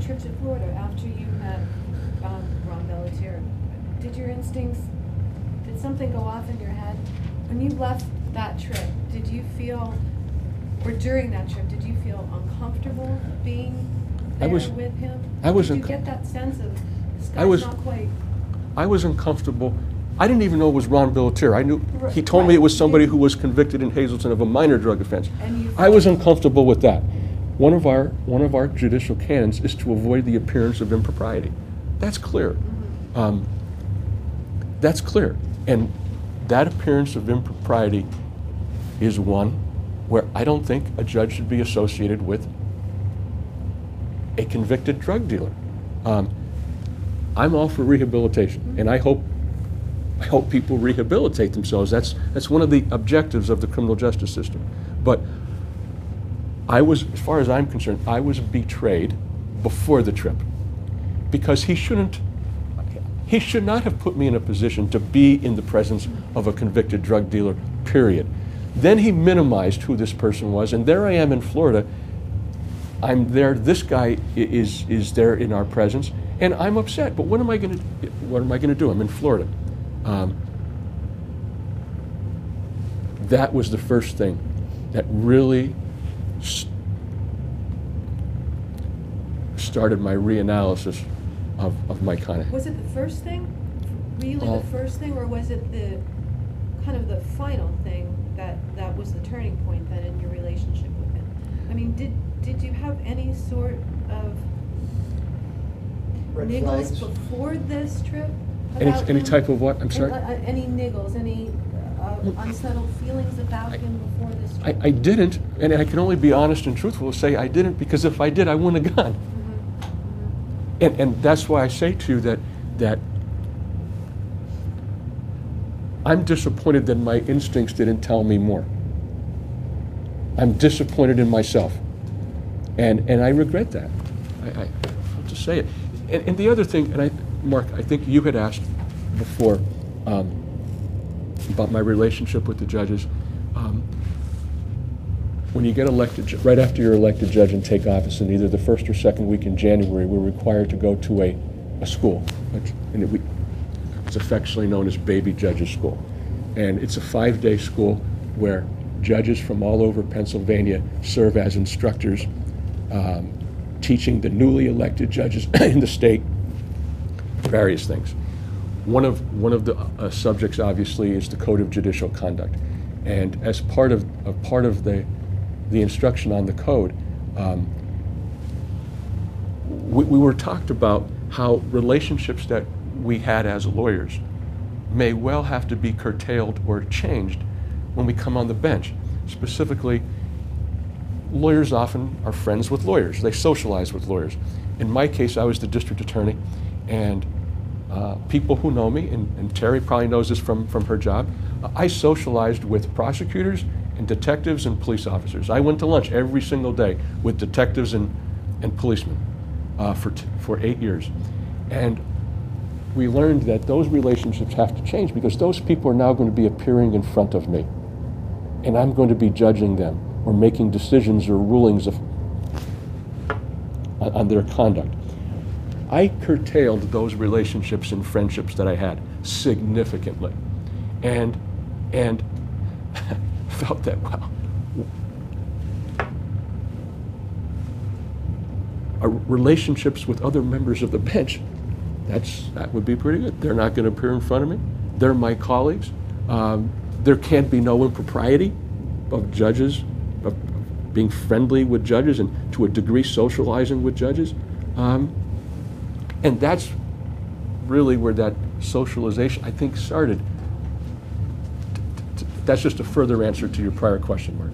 trip to Florida after you met Ron Bellatier, did your instincts, did something go off in your head? When you left that trip, did you feel, or during that trip, did you feel uncomfortable being there with him? Did you get that sense of, this guy's not quite... I was uncomfortable. I didn't even know it was Ron Bellatier. I knew, he told me it was somebody who was convicted in Hazleton of a minor drug offense. I was uncomfortable with that. One of our judicial canons is to avoid the appearance of impropriety. That's clear. That's clear. And that appearance of impropriety is one where I don't think a judge should be associated with a convicted drug dealer. I'm all for rehabilitation, and I hope people rehabilitate themselves. That's one of the objectives of the criminal justice system. But I was, as far as I'm concerned, I was betrayed before the trip, because he should not have put me in a position to be in the presence of a convicted drug dealer, period. Then he minimized who this person was, and there I am in Florida. I'm there, this guy is there in our presence, and I'm upset. But what am I going to do? I'm in Florida. That was the first thing that really started my reanalysis of my conduct. Was it the first thing? Really the first thing, or was it the kind of the final thing that was the turning point then in your relationship with him? I mean, did you have any sort of Red niggles flags before this trip? Any type of what? I'm sorry? Any niggles, any unsettled feelings about him before this trip? I didn't, and I can only be honest and truthful to say I didn't, because if I did, I wouldn't have gone. And that's why I say to you that I'm disappointed that my instincts didn't tell me more. I'm disappointed in myself, and I regret that. I have to say it. And the other thing, Mark, I think you had asked before about my relationship with the judges. When you get elected, right after you're elected judge and take office, in either the first or second week in January, we're required to go to a school. It's affectionately known as Baby Judges School. And it's a 5-day school where judges from all over Pennsylvania serve as instructors, teaching the newly elected judges in the state various things. One of the subjects, obviously, is the Code of Judicial Conduct. And as part of the instruction on the code, we were talked about how relationships that we had as lawyers may well have to be curtailed or changed when we come on the bench. Specifically, lawyers often are friends with lawyers. They socialize with lawyers. In my case, I was the district attorney, and people who know me, and Terry probably knows this from her job, I socialized with prosecutors and detectives and police officers. I went to lunch every single day with detectives and policemen for 8 years. And we learned that those relationships have to change, because those people are now going to be appearing in front of me, and I'm going to be judging them or making decisions or rulings on their conduct. I curtailed those relationships and friendships that I had significantly, and felt that, wow, our relationships with other members of the bench, that would be pretty good. They're not going to appear in front of me. They're my colleagues. There can't be no impropriety of judges, of being friendly with judges, and to a degree socializing with judges. And that's really where that socialization, I think, started. That's just a further answer to your prior question, Mark.